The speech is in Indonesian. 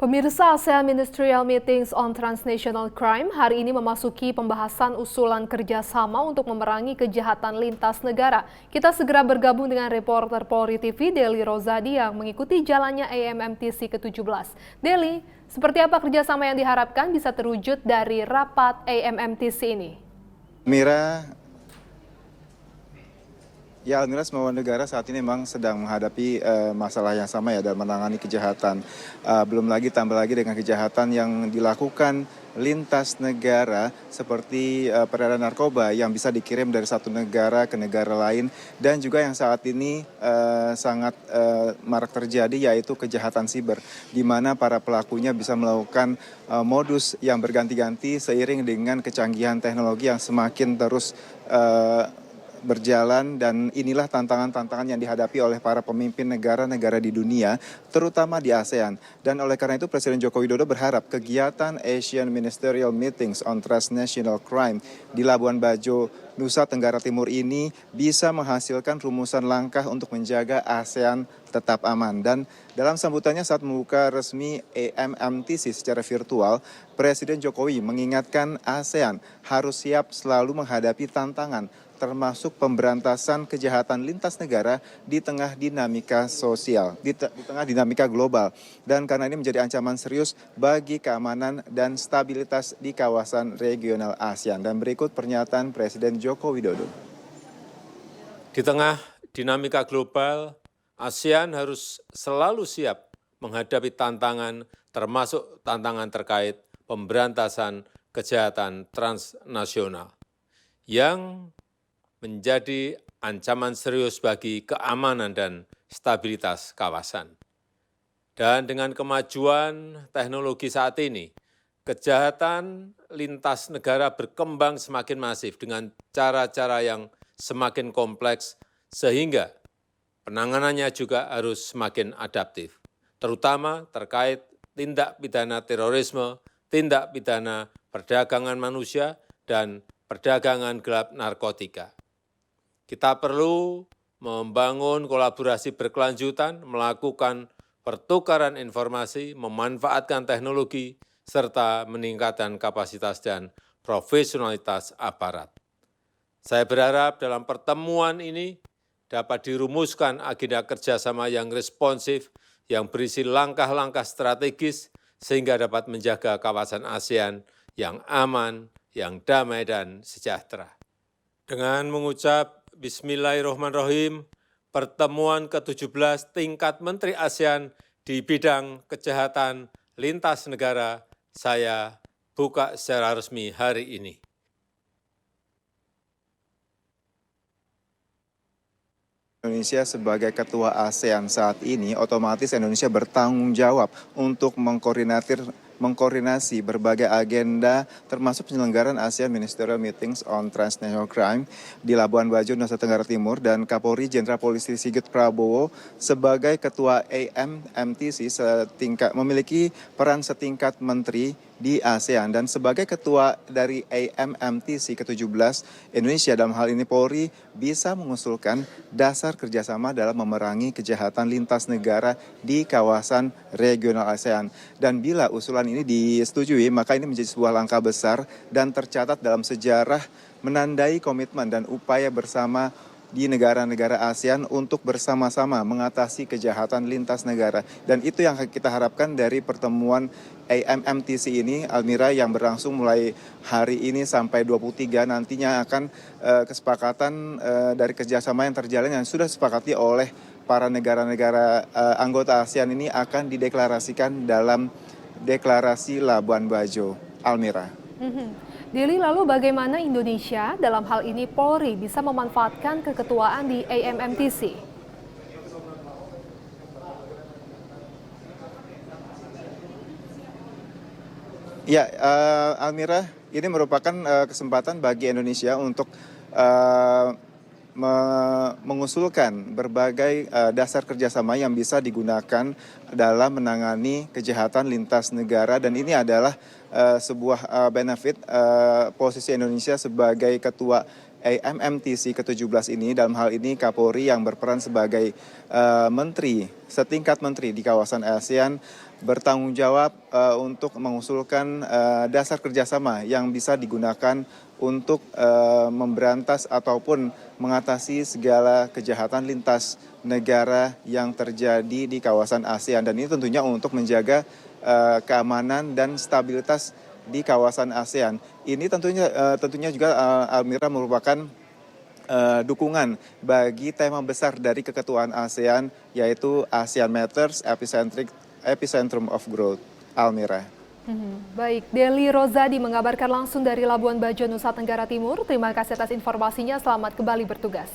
Pemirsa, ASEAN Ministerial Meetings on Transnational Crime hari ini memasuki pembahasan usulan kerjasama untuk memerangi kejahatan lintas negara. Kita segera bergabung dengan reporter Polri TV, Deli Rozadi, yang mengikuti jalannya AMMTC ke-17. Deli, seperti apa kerjasama yang diharapkan bisa terwujud dari rapat AMMTC ini? Mira, Almira, semua negara saat ini memang sedang menghadapi masalah yang sama ya dalam menangani kejahatan. Belum lagi tambah lagi dengan kejahatan yang dilakukan lintas negara seperti peredaran narkoba yang bisa dikirim dari satu negara ke negara lain, dan juga yang saat ini sangat marak terjadi yaitu kejahatan siber, di mana para pelakunya bisa melakukan modus yang berganti-ganti seiring dengan kecanggihan teknologi yang semakin terus berjalan, dan inilah tantangan-tantangan yang dihadapi oleh para pemimpin negara-negara di dunia, terutama di ASEAN. Dan oleh karena itu Presiden Joko Widodo berharap kegiatan Asian Ministerial Meetings on Transnational Crime di Labuan Bajo, Nusa Tenggara Timur ini bisa menghasilkan rumusan langkah untuk menjaga ASEAN tetap aman. Dan dalam sambutannya saat membuka resmi AMMTC secara virtual, Presiden Jokowi mengingatkan ASEAN harus siap selalu menghadapi tantangan, termasuk pemberantasan kejahatan lintas negara di tengah dinamika sosial, di tengah dinamika global. Dan karena ini menjadi ancaman serius bagi keamanan dan stabilitas di kawasan regional ASEAN. Dan berikut pernyataan Presiden Joko Widodo. Di tengah dinamika global, ASEAN harus selalu siap menghadapi tantangan, termasuk tantangan terkait pemberantasan kejahatan transnasional yang menjadi ancaman serius bagi keamanan dan stabilitas kawasan. Dan dengan kemajuan teknologi saat ini, kejahatan lintas negara berkembang semakin masif dengan cara-cara yang semakin kompleks, sehingga penanganannya juga harus semakin adaptif, terutama terkait tindak pidana terorisme, tindak pidana perdagangan manusia, dan perdagangan gelap narkotika. Kita perlu membangun kolaborasi berkelanjutan, melakukan pertukaran informasi, memanfaatkan teknologi, serta meningkatkan kapasitas dan profesionalitas aparat. Saya berharap dalam pertemuan ini dapat dirumuskan agenda kerjasama yang responsif, yang berisi langkah-langkah strategis, sehingga dapat menjaga kawasan ASEAN yang aman, yang damai, dan sejahtera. Dengan mengucap Bismillahirrahmanirrahim, pertemuan ke-17 tingkat Menteri ASEAN di bidang kejahatan lintas negara saya buka secara resmi hari ini. Indonesia sebagai ketua ASEAN saat ini, otomatis Indonesia bertanggung jawab untuk mengkoordinasi berbagai agenda, termasuk penyelenggaraan ASEAN Ministerial Meetings on Transnational Crime di Labuan Bajo, Nusa Tenggara Timur. Dan Kapolri Jenderal Polisi Sigit Prabowo sebagai ketua AMMTC memiliki peran setingkat menteri di ASEAN, dan sebagai ketua dari AMMTC ke-17, Indonesia dalam hal ini Polri bisa mengusulkan dasar kerjasama dalam memerangi kejahatan lintas negara di kawasan regional ASEAN. Dan bila usulan ini disetujui, maka ini menjadi sebuah langkah besar dan tercatat dalam sejarah menandai komitmen dan upaya bersama di negara-negara ASEAN untuk bersama-sama mengatasi kejahatan lintas negara. Dan itu yang kita harapkan dari pertemuan AMMTC ini, Almira, yang berlangsung mulai hari ini sampai 23, nantinya akan kesepakatan dari kerjasama yang terjalin yang sudah disepakati oleh para negara-negara anggota ASEAN ini akan dideklarasikan dalam deklarasi Labuan Bajo. Almira. Dili, lalu bagaimana Indonesia, dalam hal ini Polri, bisa memanfaatkan keketuaan di AMMTC? Ya, Almira, ini merupakan kesempatan bagi Indonesia untuk mengusulkan berbagai dasar kerjasama yang bisa digunakan dalam menangani kejahatan lintas negara, dan ini adalah sebuah benefit posisi Indonesia sebagai ketua AMMTC ke-17 ini. Dalam hal ini Kapolri yang berperan sebagai menteri, setingkat menteri di kawasan ASEAN, bertanggung jawab untuk mengusulkan dasar kerjasama yang bisa digunakan untuk memberantas ataupun mengatasi segala kejahatan lintas negara yang terjadi di kawasan ASEAN. Dan ini tentunya untuk menjaga keamanan dan stabilitas di kawasan ASEAN. Ini tentunya juga Almira merupakan dukungan bagi tema besar dari keketuaan ASEAN, yaitu ASEAN Matters Epicentrum of Growth. Almira. Baik, Deli Rozadi mengabarkan langsung dari Labuan Bajo, Nusa Tenggara Timur. Terima kasih atas informasinya, selamat kembali bertugas.